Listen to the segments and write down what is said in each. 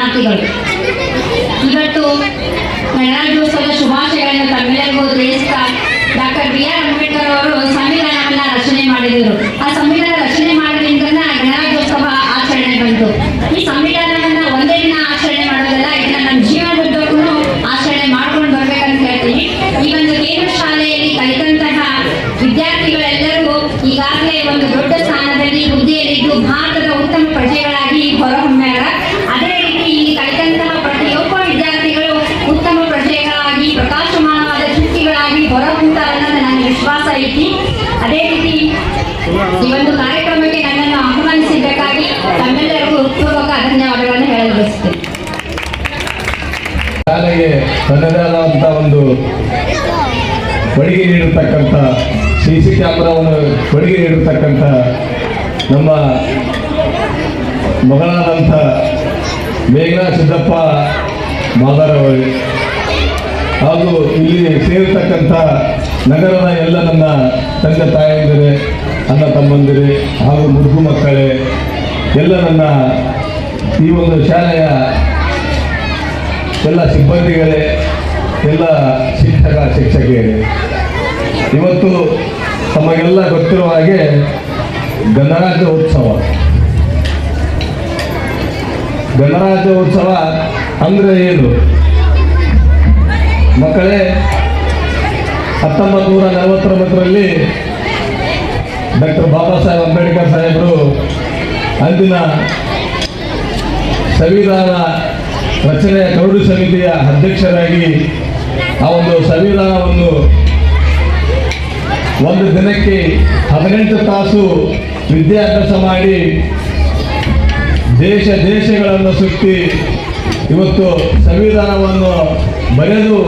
ಶರಣಾರ್ಥಿಗಳು. ಇವತ್ತು ಗಣರಾಜ್ಯೋತ್ಸವದ ಶುಭಾಶಯಗಳನ್ನು ತಮ್ಮೆಲ್ಲರಿಗೂ ತಿಳಿಸುತ್ತಾ ಡಾಕ್ಟರ್ ಬಿ ಆರ್ ಅಂಬೇಡ್ಕರ್ ಅವರು ಸಂವಿಧಾನವನ್ನ ರಚನೆ ಮಾಡಿದರು. ಆ ಸಂವಿಧಾನ ರಚನೆ ಮಾಡಿದ್ರಿಂದ ಗಣರಾಜ್ಯೋತ್ಸವ ಆಚರಣೆ ಬಂತು. ಈ ಸಂವಿಧಾನವನ್ನ ಒಂದೇ ದಿನ ಆಚರಣೆ ಮಾಡೋದಲ್ಲ, ಇದನ್ನ ನಮ್ಮ ಜೀವನದುದ್ದಕ್ಕೂ ಆಚರಣೆ ಮಾಡ್ಕೊಂಡು ಬರ್ಬೇಕಂತ ಹೇಳ್ತೀನಿ. ಈ ಒಂದು ಕೇಂದ್ರ ಶಾಲೆಯಲ್ಲಿ ಕಲಿತಂತಹ ವಿದ್ಯಾರ್ಥಿಗಳೆಲ್ಲರಿಗೂ ಈಗಾಗಲೇ ಒಂದು ದೊಡ್ಡ ಸ್ಥಾನದಲ್ಲಿ ಹುದ್ದೆಯಲ್ಲಿದ್ದು ಭಾರತದ ಉತ್ತಮ ಪ್ರಜೆಗಳಾಗಿ ಹೊರಹೊಮ್ಮ್ಯಾರ. ಅದೇ ರೀತಿ ಇಲ್ಲಿ ಕಲಿತಂತಹ ಪ್ರತಿಯೊಬ್ಬ ವಿದ್ಯಾರ್ಥಿಗಳು ಉತ್ತಮ ಪ್ರಜೆಗಳಾಗಿ ಪ್ರಕಾಶಮಾನವಾದ ಚುಕ್ಕಿಗಳಾಗಿ ಹೊರಹೊಮ್ಮುತ್ತಾರೆ ಅನ್ನೋದು ನನ್ನ ವಿಶ್ವಾಸ ಐತಿ. ಅದೇ ರೀತಿ ಈ ಒಂದು ಕಾರ್ಯಕ್ರಮಕ್ಕೆ ನನ್ನನ್ನು ಆಹ್ವಾನಿಸಿದ್ದಕ್ಕಾಗಿ ತಮ್ಮೆಲ್ಲರಿಗೂ ಹೃತ್ಪೂರ್ವಕ ಧನ್ಯವಾದಗಳನ್ನು ಹೇಳಲು ಬಯಸುತ್ತೇನೆ. ಶಾಲೆಗೆ ತನ್ನದೇ ಆದಂಥ ಒಂದು ಕೊಡುಗೆ ನೀಡಿರ್ತಕ್ಕಂಥ CC ಕ್ಯಾಮ್ರಾವನ್ನು ಕೊಡುಗೆ ನೀಡಿರ್ತಕ್ಕಂಥ ನಮ್ಮ ಮಗಳಾದಂಥ ಮೇಘನಾ ಸಿದ್ದಪ್ಪ ಮಾದಾರವರು ಹಾಗೂ ಇಲ್ಲಿ ಸೇರಿರ್ತಕ್ಕಂಥ ನಗರದ ಎಲ್ಲ ನನ್ನ ತಂದೆ ತಾಯಂದಿರೇ, ಅಣ್ಣ ತಮ್ಮಂದಿರೇ ಹಾಗೂ ಮುದುಕು ಮಕ್ಕಳೇ, ಎಲ್ಲ ನನ್ನ ಈ ಒಂದು ಶಾಲೆಯ ಎಲ್ಲ ಸಿಬ್ಬಂದಿಗಳೇ, ಎಲ್ಲ ಶಿಕ್ಷಕಿಯರೇ, ಇವತ್ತು ತಮಗೆಲ್ಲ ಗೊತ್ತಿರುವ ಹಾಗೆ ಗಣರಾಜ್ಯೋತ್ಸವ ಅಂದರೆ ಏನು ಮಕ್ಕಳೇ? 1949ರಲ್ಲಿ ಡಾಕ್ಟರ್ ಬಾಬಾ ಸಾಹೇಬ್ ಅಂಬೇಡ್ಕರ್ ಸಾಹೇಬರು ಅಂದಿನ ಸಂವಿಧಾನ ರಚನೆಯ ಕರಡು ಸಮಿತಿಯ ಅಧ್ಯಕ್ಷರಾಗಿ ಆ ಒಂದು ಸಂವಿಧಾನವನ್ನು ಒಂದು ದಿನಕ್ಕೆ 18 ತಾಸು ವಿದ್ಯಾಭ್ಯಾಸ ಮಾಡಿ ದೇಶಗಳನ್ನು ಸುತ್ತಿ ಇವತ್ತು ಸಂವಿಧಾನವನ್ನು ಬರೆದು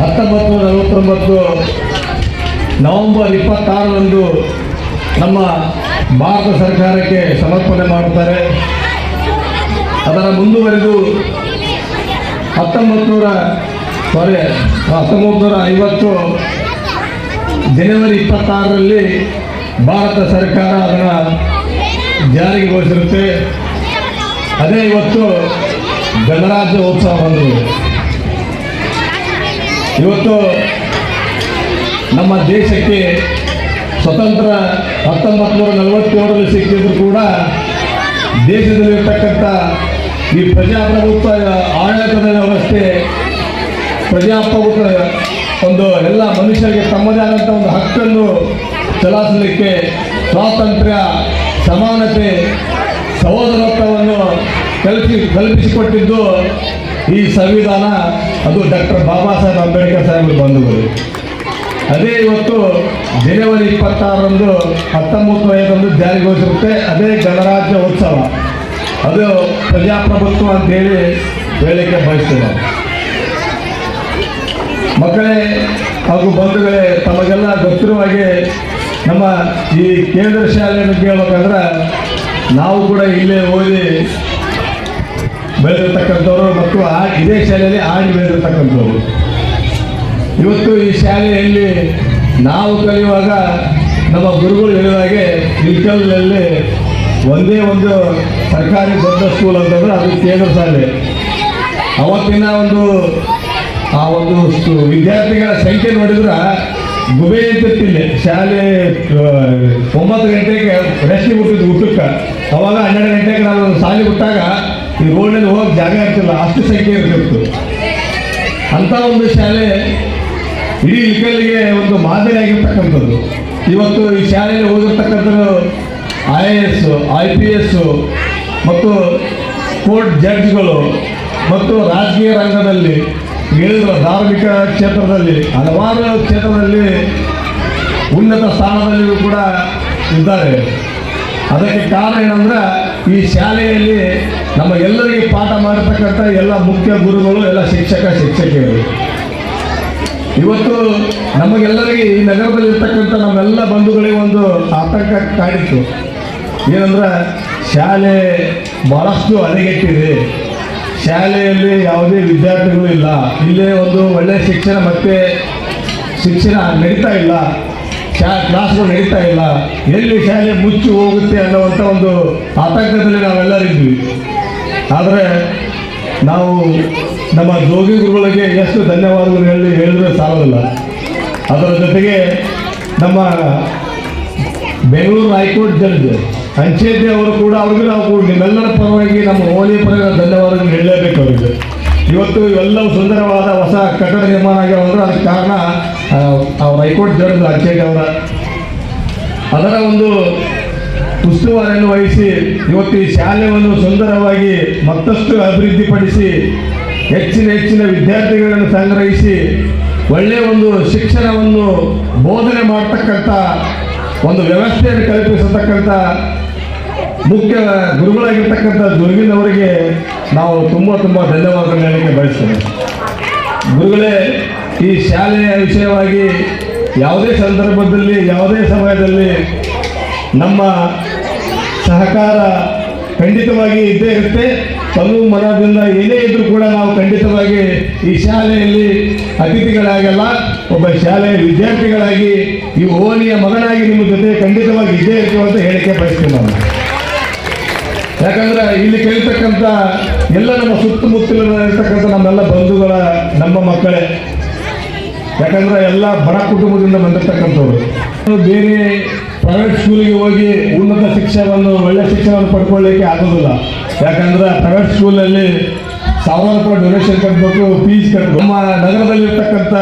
1949 ನವೆಂಬರ್ 26ರಂದು ನಮ್ಮ ಭಾರತ ಸರ್ಕಾರಕ್ಕೆ ಸಮರ್ಪಣೆ ಮಾಡುತ್ತಾರೆ. ಅದರ ಮುಂದುವರೆದು 1950 ಜನವರಿ 26ರಲ್ಲಿ ಭಾರತ ಸರ್ಕಾರ ಅದನ್ನು ಜಾರಿಗೊಳಿಸಿರುತ್ತೆ. ಅದೇ ಇವತ್ತು ಗಣರಾಜ್ಯೋತ್ಸವ ಬಂದಿದೆ. ಇವತ್ತು ನಮ್ಮ ದೇಶಕ್ಕೆ ಸ್ವತಂತ್ರ 1947ರಲ್ಲಿ ಸಿಕ್ಕಿದ್ರು ಕೂಡ ದೇಶದಲ್ಲಿರ್ತಕ್ಕಂಥ ಈ ಪ್ರಜಾಪ್ರಭುತ್ವ ಆಡಳಿತದ ವ್ಯವಸ್ಥೆ, ಪ್ರಜಾಪ್ರಭುತ್ವ ಒಂದು ಎಲ್ಲ ಮನುಷ್ಯರಿಗೆ ತಮ್ಮದೇ ಆದಂಥ ಒಂದು ಹಕ್ಕನ್ನು ಚಲಾಯಿಸಲಿಕ್ಕೆ ಸ್ವಾತಂತ್ರ್ಯ, ಸಮಾನತೆ, ಸಹೋದರತ್ವವನ್ನು ಕಲ್ಪಿಸಿಕೊಟ್ಟಿದ್ದು ಈ ಸಂವಿಧಾನ. ಅದು ಡಾಕ್ಟರ್ ಬಾಬಾ ಸಾಹೇಬ್ ಅಂಬೇಡ್ಕರ್ ಸಾಹೇಬರು ಬಂಧುಗಳು. ಅದೇ ಇವತ್ತು ಜನವರಿ 26ರಂದು 1950 ಜಾರಿಗೊಳಿಸಿರುತ್ತೆ. ಅದೇ ಗಣರಾಜ್ಯೋತ್ಸವ, ಅದು ಪ್ರಜಾಪ್ರಭುತ್ವ ಅಂತೇಳಿ ಹೇಳಲಿಕ್ಕೆ ಬಯಸ್ತೇವೆ. ಮಕ್ಕಳೇ ಹಾಗೂ ಬಂಧುಗಳೇ, ತಮಗೆಲ್ಲ ಗೊತ್ತಿರುವ ಹಾಗೆ ನಮ್ಮ ಈ ಕೇಂದ್ರ ಶಾಲೆಯನ್ನು ಕೇಳಬೇಕಂದ್ರೆ ನಾವು ಕೂಡ ಇಲ್ಲೇ ಓದಿ ಬೆಳೆದಿರ್ತಕ್ಕಂಥವ್ರು ಮತ್ತು ಇದೇ ಶಾಲೆಯಲ್ಲಿ ಆಡಿ ಬೆಳೆದಿರ್ತಕ್ಕಂಥವ್ರು. ಇವತ್ತು ಈ ಶಾಲೆಯಲ್ಲಿ ನಾವು ಕಲಿಯುವಾಗ ನಮ್ಮ ಗುರುಗಳು ಹೇಳಿದಾಗೆ ಇಲ್ಕಲ್ನಲ್ಲಿ ಒಂದೇ ಒಂದು ಸರ್ಕಾರಿ ದೊಡ್ಡ ಸ್ಕೂಲ್ ಅಂತಂದ್ರೆ ಅದು ಕೇಂದ್ರ ಶಾಲೆ. ಅವತ್ತಿನ ಆ ಒಂದು ವಿದ್ಯಾರ್ಥಿಗಳ ಸಂಖ್ಯೆ ನೋಡಿದ್ರೆ ಗುಬೆ ಅಂತಿಲ್ಲ. ಶಾಲೆ 9 ಗಂಟೆಗೆ ರೆಸ್ಟ್ ಬಿಟ್ಟಿದ್ದು ಊಟಕ್ಕೆ. ಅವಾಗ 12 ಗಂಟೆಗೆ ನಾವು ಶಾಲೆ ಬಿಟ್ಟಾಗ ಈ ರೋಡ್ನಲ್ಲಿ ಹೋಗಕ್ಕೆ ಜಾಗ ಇರ್ತಿಲ್ಲ, ಅಷ್ಟು ಸಂಖ್ಯೆ ಇರ್ತಿತ್ತು. ಅಂಥ ಒಂದು ಶಾಲೆ ಇಡೀ ಇಲ್ಕಲ್ಲಿಗೆ ಒಂದು ಮಾದರಿಯಾಗಿರ್ತಕ್ಕಂಥದ್ದು. ಇವತ್ತು ಈ ಶಾಲೆಯಲ್ಲಿ ಓದಿರ್ತಕ್ಕಂಥದ್ದು IAS, IPS ಮತ್ತು ಕೋರ್ಟ್ ಜಡ್ಜ್ಗಳು ಮತ್ತು ರಾಜಕೀಯ ರಂಗದಲ್ಲಿ ಹೇಳಿದ್ರು, ಧಾರ್ಮಿಕ ಕ್ಷೇತ್ರದಲ್ಲಿ ಹಲವಾರು ಕ್ಷೇತ್ರದಲ್ಲಿ ಉನ್ನತ ಸ್ಥಾನದಲ್ಲಿಯೂ ಕೂಡ ಇದ್ದಾರೆ. ಅದಕ್ಕೆ ಕಾರಣ ಏನಂದ್ರೆ ಈ ಶಾಲೆಯಲ್ಲಿ ನಮ್ಮ ಎಲ್ಲರಿಗೆ ಪಾಠ ಮಾಡತಕ್ಕಂಥ ಎಲ್ಲ ಮುಖ್ಯ ಗುರುಗಳು, ಎಲ್ಲ ಶಿಕ್ಷಕಿಯರು. ಇವತ್ತು ನಮಗೆಲ್ಲರಿಗೆ ಈ ನಗರದಲ್ಲಿರ್ತಕ್ಕಂಥ ನಮ್ಮೆಲ್ಲ ಬಂಧುಗಳಿಗೆ ಒಂದು ಆತಂಕ ಕಾಡಿತ್ತು. ಏನಂದ್ರೆ ಶಾಲೆ ಭಾಳಷ್ಟು ಹದಗೆಟ್ಟಿದೆ, ಶಾಲೆಯಲ್ಲಿ ಯಾವುದೇ ವಿದ್ಯಾರ್ಥಿಗಳು ಇಲ್ಲ, ಇಲ್ಲೇ ಒಂದು ಒಳ್ಳೆಯ ಶಿಕ್ಷಣ ನಡೀತಾ ಇಲ್ಲ, ಕ್ಲಾಸ್ಗಳು ನಡೀತಾ ಇಲ್ಲ, ಎಲ್ಲಿ ಶಾಲೆ ಮುಚ್ಚಿ ಹೋಗುತ್ತೆ ಅನ್ನುವಂಥ ಒಂದು ಆತಂಕದಲ್ಲಿ ನಾವೆಲ್ಲರಿದ್ವಿ. ಆದರೆ ನಾವು ನಮ್ಮ ಜೋಗಿ ಗುರುಗಳಿಗೆ ಎಷ್ಟು ಧನ್ಯವಾದಗಳು ಹೇಳಿದ್ರೆ ಸಾಲೋದಿಲ್ಲ. ಅದರ ಜೊತೆಗೆ ನಮ್ಮ ಬೆಂಗಳೂರು ಹೈಕೋರ್ಟ್ ಜಡ್ಜ್ ಅಂಚೇತಿ ಅವರು ಕೂಡ ಅವ್ರಿಗೆ ನಾವು ನಿಮ್ಮೆಲ್ಲರ ಪರವಾಗಿ ನಮ್ಮ ಓಲಿ ಪರವಾಗಿ ಧನ್ಯವಾದಗಳು ಹೇಳಲೇಬೇಕು ಅವರಿಗೆ. ಇವತ್ತು ಇವೆಲ್ಲವೂ ಸುಂದರವಾದ ಹೊಸ ಕಟ್ಟಡ ನಿರ್ಮಾಣ ಆಗ್ಯಾವಂದ್ರೆ ಅದಕ್ಕೆ ಕಾರಣ ಅವ್ರ ಹೈಕೋರ್ಟ್ ಜಡ್ಜ್ ಅಂಚೇತಿ ಅವರ ಅದರ ಒಂದು ಉಸ್ತುವಾರಿಯನ್ನು ವಹಿಸಿ ಇವತ್ತು ಈ ಶಾಲೆಯನ್ನು ಸುಂದರವಾಗಿ ಮತ್ತಷ್ಟು ಅಭಿವೃದ್ಧಿಪಡಿಸಿ ಹೆಚ್ಚಿನ ವಿದ್ಯಾರ್ಥಿಗಳನ್ನು ಸಂಗ್ರಹಿಸಿ ಒಳ್ಳೆಯ ಒಂದು ಶಿಕ್ಷಣವನ್ನು ಬೋಧನೆ ಮಾಡತಕ್ಕಂಥ ಒಂದು ವ್ಯವಸ್ಥೆಯನ್ನು ಕಲ್ಪಿಸತಕ್ಕಂಥ ಮುಖ್ಯ ಗುರುಗಳಾಗಿರ್ತಕ್ಕಂಥ ದುರ್ಗಿನವರಿಗೆ ನಾವು ತುಂಬ ಧನ್ಯವಾದಗಳನ್ನು ಹೇಳಲಿಕ್ಕೆ ಬಯಸ್ತೇವೆ. ಗುರುಗಳೇ, ಈ ಶಾಲೆಯ ವಿಷಯವಾಗಿ ಯಾವುದೇ ಸಂದರ್ಭದಲ್ಲಿ ಯಾವುದೇ ಸಮಯದಲ್ಲಿ ನಮ್ಮ ಸಹಕಾರ ಖಂಡಿತವಾಗಿ ಇದ್ದೇ ಇರುತ್ತೆ. ತನು ಮನದಿಂದ ಏನೇ ಇದ್ರೂ ಕೂಡ ನಾವು ಖಂಡಿತವಾಗಿ ಈ ಶಾಲೆಯಲ್ಲಿ ಅತಿಥಿಗಳಾಗಲ್ಲ, ಒಬ್ಬ ಶಾಲೆಯ ವಿದ್ಯಾರ್ಥಿಗಳಾಗಿ ಈ ಓಣಿಯ ಮಗನಾಗಿ ನಿಮ್ಮ ಜೊತೆ ಖಂಡಿತವಾಗಿ ಇದ್ದೇ ಇರ್ತೀವಿ ಅಂತ ಹೇಳಿಕೆ ಬಯಸ್ತೀವಿ ನಾವು. ಯಾಕಂದ್ರೆ ಇಲ್ಲಿ ಕೇಳ್ತಕ್ಕಂಥ ಎಲ್ಲ ನಮ್ಮ ಸುತ್ತಮುತ್ತಲಿರ್ತಕ್ಕಂಥ ನಮ್ಮೆಲ್ಲ ಬಂಧುಗಳ ನಮ್ಮ ಮಕ್ಕಳೇ. ಯಾಕಂದ್ರೆ ಎಲ್ಲ ಬಡ ಕುಟುಂಬದಿಂದ ಬಂದಿರತಕ್ಕಂಥವ್ರು. ಬೇರೆ ಪ್ರೈವೇಟ್ ಸ್ಕೂಲಿಗೆ ಹೋಗಿ ಉನ್ನತ ಶಿಕ್ಷಣವನ್ನು ಒಳ್ಳೆ ಶಿಕ್ಷಣವನ್ನು ಪಡ್ಕೊಳ್ಳಿಕ್ಕೆ ಆಗೋದಿಲ್ಲ. ಯಾಕಂದ್ರೆ ಪ್ರೈವೇಟ್ ಸ್ಕೂಲಲ್ಲಿ 1000 ರೂಪಾಯಿ ಡೊನೇಷನ್ ಕಟ್ಟಬೇಕು, ಫೀಸ್ ಕಟ್ಟಬೇಕು. ನಮ್ಮ ನಗರದಲ್ಲಿರ್ತಕ್ಕಂಥ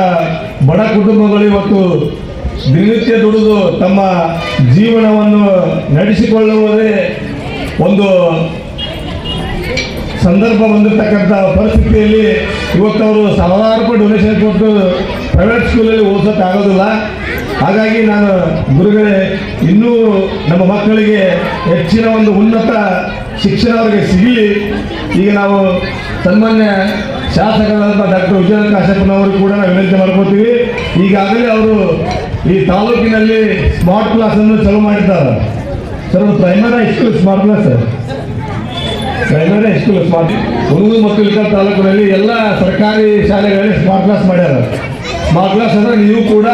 ಬಡ ಕುಟುಂಬಗಳು ಇವತ್ತು ದಿನನಿತ್ಯ ದುಡಿದು ತಮ್ಮ ಜೀವನವನ್ನು ನಡೆಸಿಕೊಳ್ಳುವುದೇ ಒಂದು ಸಂದರ್ಭ ಬಂದಿರತಕ್ಕಂಥ ಪರಿಸ್ಥಿತಿಯಲ್ಲಿ ಇವತ್ತು ಅವರು 1000 ರೂಪಾಯಿ ಡೊನೇಷನ್ ಕೊಟ್ಟು ಪ್ರೈವೇಟ್ ಸ್ಕೂಲಲ್ಲಿ ಓದಿಸೋಕ್ಕಾಗೋದಿಲ್ಲ. ಹಾಗಾಗಿ ನಾನು ಗುರುಗಳೇ, ಇನ್ನೂ ನಮ್ಮ ಮಕ್ಕಳಿಗೆ ಹೆಚ್ಚಿನ ಒಂದು ಉನ್ನತ ಶಿಕ್ಷಣ ಅವರಿಗೆ ಸಿಗಲಿ. ಈಗ ನಾವು ಸನ್ಮಾನ್ಯ ಶಾಸಕರಾದ ಡಾಕ್ಟರ್ ವಿಜಯ ಕಾಶಪ್ಪನವರು ಕೂಡ ನಾವು ವಿನಂತಿ ಮಾಡ್ಕೋತೀವಿ. ಈಗಾಗಲೇ ಅವರು ಈ ತಾಲೂಕಿನಲ್ಲಿ ಸ್ಮಾರ್ಟ್ ಕ್ಲಾಸನ್ನು ಚಾಲೂ ಮಾಡಿದ್ದಾರೆ sir. Primary high school smart class sir, primary high school smart. Hunsur ಮತ್ತು ಇಳಕಲ್ ತಾಲೂಕಿನಲ್ಲಿ ಎಲ್ಲ ಸರ್ಕಾರಿ ಶಾಲೆಗಳಲ್ಲಿ ಸ್ಮಾರ್ಟ್ ಕ್ಲಾಸ್ ಮಾಡ್ಯಾರ. ಸ್ಮಾರ್ಟ್ ಕ್ಲಾಸ್ ಅಂದರೆ ನೀವು ಕೂಡ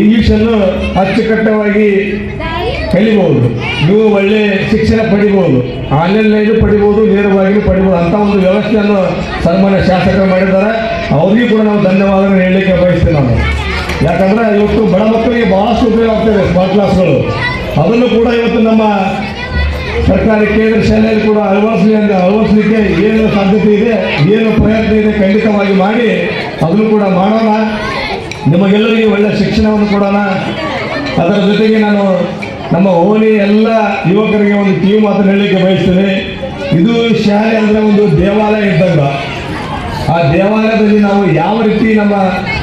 ಇಂಗ್ಲೀಷನ್ನು ಅಚ್ಚುಕಟ್ಟವಾಗಿ ಕಲಿಬಹುದು, ನೀವು ಒಳ್ಳೆ ಶಿಕ್ಷಣ ಪಡಿಬೋದು, ಆನ್ಲೈನ್ನಲ್ಲಿ ಪಡಿಬೋದು, ನೇರವಾಗಿ ಪಡಿಬೋದು ಅಂತ ಒಂದು ವ್ಯವಸ್ಥೆಯನ್ನು ಸನ್ಮಾನ್ಯ ಶಾಸಕರು ಮಾಡಿದ್ದಾರೆ. ಅವ್ರಿಗೂ ಕೂಡ ನಾವು ಧನ್ಯವಾದಗಳನ್ನು ಹೇಳಲಿಕ್ಕೆ ಬಯಸ್ತೇವೆ ನಾವು. ಯಾಕಂದರೆ ಇವತ್ತು ಬಡ ಮಕ್ಕಳಿಗೆ ಭಾಳಷ್ಟು ಉಪಯೋಗ ಆಗ್ತದೆ ಸ್ಮಾರ್ಟ್ ಕ್ಲಾಸ್ಗಳು. ಅದನ್ನು ಕೂಡ ಇವತ್ತು ನಮ್ಮ ಸರ್ಕಾರಿ ಕೇಂದ್ರ ಶಾಲೆಯಲ್ಲಿ ಕೂಡ ಅಳವಡಿಸಲಿಕ್ಕೆ ಏನು ಸಾಧ್ಯತೆ ಇದೆ, ಏನು ಪ್ರಯತ್ನ ಇದೆ ಖಂಡಿತವಾಗಿ ಮಾಡಿ ಅದನ್ನು ಕೂಡ ಮಾಡೋಣ. ನಿಮಗೆಲ್ಲರಿಗೂ ಒಳ್ಳೆಯ ಶಿಕ್ಷಣವನ್ನು ಕೊಡೋಣ. ಅದರ ಜೊತೆಗೆ ನಾನು ನಮ್ಮ ಓಣಿ ಎಲ್ಲ ಯುವಕರಿಗೆ ಒಂದು ಕಿವಿ ಮಾತನ್ನು ಹೇಳಲಿಕ್ಕೆ ಬಯಸ್ತೇನೆ. ಇದು ಶಾಲೆ ಅಂದರೆ ಒಂದು ದೇವಾಲಯ ಇದ್ದಂಗ. ಆ ದೇವಾಲಯದಲ್ಲಿ ನಾವು ಯಾವ ರೀತಿ ನಮ್ಮ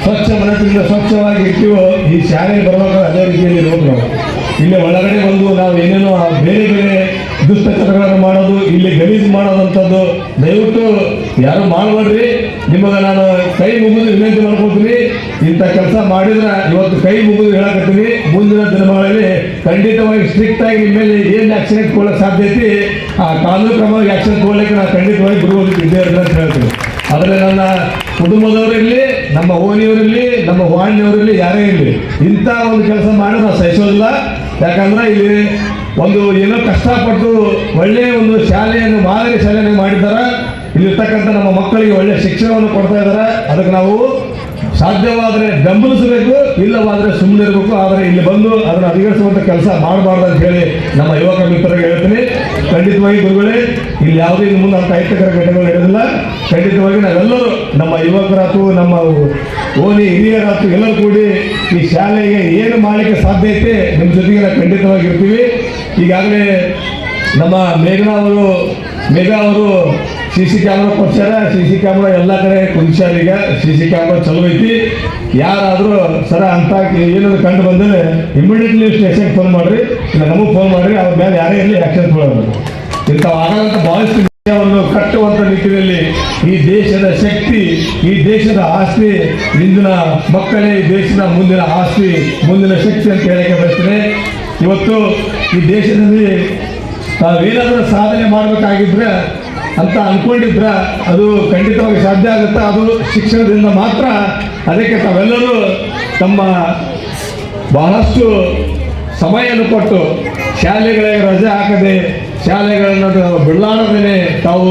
ಸ್ವಚ್ಛ ಮನಸ್ಸಿನಿಂದ ಸ್ವಚ್ಛವಾಗಿ ಇರ್ತೀವೋ ಈ ಶಾಲೆಗೆ ಬರಬೇಕಾದ್ರೆ ಅದೇ ರೀತಿಯಲ್ಲಿ ಇರಬೇಕು ನಾವು. ಇಲ್ಲಿ ಒಳಗಡೆ ಬಂದು ನಾವು ಏನೇನೋ ಬೇರೆ ದುಷ್ಟಚಟಗಳನ್ನು ಮಾಡೋದು, ಇಲ್ಲಿ ಗಲೀಜು ಮಾಡೋದಂಥದ್ದು ದಯವಿಟ್ಟು ಯಾರು ಮಾಡಬೇಡ್ರಿ. ನಿಮಗೆ ನಾನು ಕೈ ಮುಗಿದು ವಿನಂತಿ ಮಾಡ್ಕೊತೀನಿ. ಇಂಥ ಕೆಲಸ ಮಾಡಿದ್ರೆ ಇವತ್ತು ಕೈ ಮುಗಿದು ಹೇಳಕತ್ತೀನಿ, ಮುಂದಿನ ದಿನಗಳಲ್ಲಿ ಖಂಡಿತವಾಗಿ ಸ್ಟ್ರಿಕ್ಟ್ ಆಗಿ ಮೇಲೆ ಏನು ಆ್ಯಕ್ಷನ್ ತಗೊಳ್ಳೋಕೆ ಸಾಧ್ಯತೆ ಆ ಕಾನೂನು ಕ್ರಮವಾಗಿ ಆ್ಯಕ್ಷನ್ ತಗೊಳ್ಳೋಕ್ಕೆ ನಾನು ಖಂಡಿತವಾಗಿ ಗುರುಗಳಿಗೆ ಇದ್ದೇ ಇರೋದು ಅಂತ ಹೇಳ್ತೀನಿ. ಆದರೆ ನನ್ನ ಕುಟುಂಬದವರಿರಲಿ, ನಮ್ಮ ಓಣಿಯವರಿರಲಿ, ನಮ್ಮ ವಾಣಿಯವರಿರಲಿ, ಯಾರೇ ಇರಲಿ ಇಂಥ ಒಂದು ಕೆಲಸ ಮಾಡಿ ನಾವು ಸಹಿಸೋದಿಲ್ಲ. ಯಾಕಂದ್ರೆ ಇಲ್ಲಿ ಒಂದು ಏನೋ ಕಷ್ಟಪಟ್ಟು ಒಳ್ಳೆಯ ಒಂದು ಶಾಲೆಯನ್ನು ಮಾದರಿ ಶಾಲೆಯನ್ನು ಮಾಡಿದ್ದಾರೆ. ಇಲ್ಲಿರ್ತಕ್ಕಂಥ ನಮ್ಮ ಮಕ್ಕಳಿಗೆ ಒಳ್ಳೆಯ ಶಿಕ್ಷಣವನ್ನು ಕೊಡ್ತಾ ಇದ್ದಾರೆ. ಅದಕ್ಕೆ ನಾವು ಸಾಧ್ಯವಾದರೆ ಬೆಂಬಲಿಸಬೇಕು, ಇಲ್ಲವಾದರೆ ಸುಮ್ಮನೆ ಇರಬೇಕು. ಆದರೆ ಇಲ್ಲಿ ಬಂದು ಅದನ್ನು ಅಧಿಗರಿಸುವಂಥ ಕೆಲಸ ಮಾಡಬಾರ್ದು ಅಂತ ಹೇಳಿ ನಮ್ಮ ಯುವಕ ಮಿತ್ರರಿಗೆ ಹೇಳ್ತೀನಿ. ಖಂಡಿತವಾಗಿ ಗುರುಗಳೇ, ಇಲ್ಲಿ ಯಾವುದೇ ಇನ್ನು ಮುಂದೆ ಅಂತ ಅಹಿತಕರ ಘಟನೆಗಳು ನಡೆಯೋದಿಲ್ಲ. ಖಂಡಿತವಾಗಿ ನಾವೆಲ್ಲರೂ ನಮ್ಮ ಯುವಕರಾತು, ನಮ್ಮ ಓಣಿ ಹಿರಿಯರಾತು ಎಲ್ಲರೂ ಕೂಡಿ ಈ ಶಾಲೆಗೆ ಏನು ಮಾಡಲಿಕ್ಕೆ ಸಾಧ್ಯತೆ ನಿಮ್ಮ ಜೊತೆಗೆ ನಾವು ಖಂಡಿತವಾಗಿ ಇರ್ತೀವಿ. ಈಗಾಗಲೇ ನಮ್ಮ ಮೇಘಾ ಅವರು CC ಕ್ಯಾಮ್ರಾ ಕೊಡ್ಸ್ಯಾರ. CC ಕ್ಯಾಮ್ರಾ ಎಲ್ಲ ಕಡೆ ಕುಂದ್ಸ್ಯಾರ. ಈಗ CC ಕ್ಯಾಮ್ರಾ ಚಲೋ ಐತಿ. ಯಾರಾದರೂ ಸರ ಅಂತ ಏನಾದ್ರು ಕಂಡು ಬಂದರೆ ಇಮಿಡಿಯೇಟ್ಲಿ ಸ್ಟೇಷನ್ಗೆ ಫೋನ್ ಮಾಡಿರಿ, ಇಲ್ಲ ನಮಗೆ ಫೋನ್ ಮಾಡಿರಿ. ಅವ್ರ ಮೇಲೆ ಯಾರೇ ಇರಲಿ ಆ್ಯಕ್ಷನ್ ತೊಗೊಳ್ಳೋದು. ಇಂಥವು ಆಗಂತ ಭಾವಿಸ್ತೀನಿ. ದೇಶವನ್ನು ಕಟ್ಟುವಂಥ ನಿಟ್ಟಿನಲ್ಲಿ ಈ ದೇಶದ ಶಕ್ತಿ, ಈ ದೇಶದ ಆಸ್ತಿ, ಇಂದಿನ ಮಕ್ಕಳೇ ಈ ದೇಶದ ಮುಂದಿನ ಆಸ್ತಿ, ಮುಂದಿನ ಶಕ್ತಿ ಅಂತ ಹೇಳಕ್ಕೆ ಬಯಸ್ತೇನೆ. ಇವತ್ತು ಈ ದೇಶದಲ್ಲಿ ತಾವೇನಾದರೂ ಸಾಧನೆ ಮಾಡಬೇಕಾಗಿದ್ರೆ ಅಂತ ಅಂದ್ಕೊಂಡಿದ್ರೆ ಅದು ಖಂಡಿತವಾಗಿ ಸಾಧ್ಯ ಆಗುತ್ತೆ. ಅದು ಶಿಕ್ಷಣದಿಂದ ಮಾತ್ರ. ಅದಕ್ಕೆ ತಾವೆಲ್ಲರೂ ತಮ್ಮ ಬಹಳಷ್ಟು ಸಮಯವನ್ನು ಕೊಟ್ಟು ಶಾಲೆಗಳಿಗೆ ರಜೆ ಹಾಕದೆ, ಶಾಲೆಗಳನ್ನು ಬಿಡಲಾರದೇ ತಾವು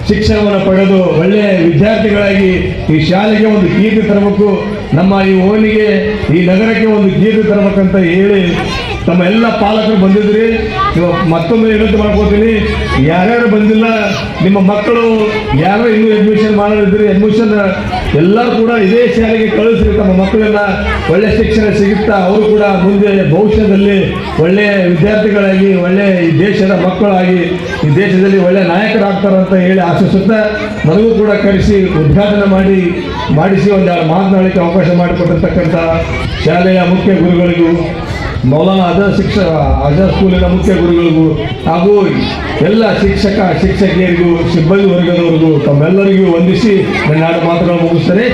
ಶಿಕ್ಷಣವನ್ನು ಪಡೆದು ಒಳ್ಳೆಯ ವಿದ್ಯಾರ್ಥಿಗಳಾಗಿ ಈ ಶಾಲೆಗೆ ಒಂದು ಕೀರ್ತಿ ತರಬೇಕು, ನಮ್ಮ ಈ ಓಣಿಗೆ ಈ ನಗರಕ್ಕೆ ಒಂದು ಕೀರ್ತಿ ತರಬೇಕಂತ ಹೇಳಿ ತಮ್ಮ ಎಲ್ಲ ಪಾಲಕರು ಬಂದಿದ್ರಿ. ನೀವು ಮತ್ತೊಮ್ಮೆ ವಿನಂತಿ ಮಾಡ್ಕೋತೀನಿ, ಯಾರ್ಯಾರು ಬಂದಿಲ್ಲ ನಿಮ್ಮ ಮಕ್ಕಳು ಯಾರು ಇನ್ನೂ ಅಡ್ಮಿಷನ್ ಮಾಡೋದಿದ್ರಿ ಅಡ್ಮಿಷನ್ ಎಲ್ಲರೂ ಕೂಡ ಇದೇ ಶಾಲೆಗೆ ಕಳಿಸ್ರಿ. ತಮ್ಮ ಮಕ್ಕಳೆಲ್ಲ ಒಳ್ಳೆ ಶಿಕ್ಷಣ ಸಿಗುತ್ತಾ ಅವರು ಕೂಡ ಮುಂದೆ ಭವಿಷ್ಯದಲ್ಲಿ ಒಳ್ಳೆಯ ವಿದ್ಯಾರ್ಥಿಗಳಾಗಿ ಒಳ್ಳೆಯ ಈ ದೇಶದ ಮಕ್ಕಳಾಗಿ ಈ ದೇಶದಲ್ಲಿ ಒಳ್ಳೆಯ ನಾಯಕರಾಗ್ತಾರಂತ ಹೇಳಿ ಆಶಿಸುತ್ತಾ ನನಗೂ ಕೂಡ ಕರೆಸಿ ಉದ್ಘಾಟನೆ ಮಾಡಿಸಿ ಒಂದೆರಡು ಮಾತನಾಡಲಿಕ್ಕೆ ಅವಕಾಶ ಮಾಡಿಕೊಟ್ಟಿರ್ತಕ್ಕಂಥ ಶಾಲೆಯ ಮುಖ್ಯ ಗುರುಗಳಿಗೂ ಮೌಲಾನಾ ಆಜಾದ್ ಸ್ಕೂಲಿನ ಮುಖ್ಯ ಗುರುಗಳಿಗೂ ಹಾಗೂ ಎಲ್ಲ ಶಿಕ್ಷಕಿಯರಿಗೂ ಸಿಬ್ಬಂದಿ ವರ್ಗದವರಿಗೂ ತಮ್ಮೆಲ್ಲರಿಗೂ ವಂದಿಸಿ ನನ್ನ ಎರಡು ಮಾತುಗಳನ್ನು ಮುಗಿಸ್ತಾರೆ.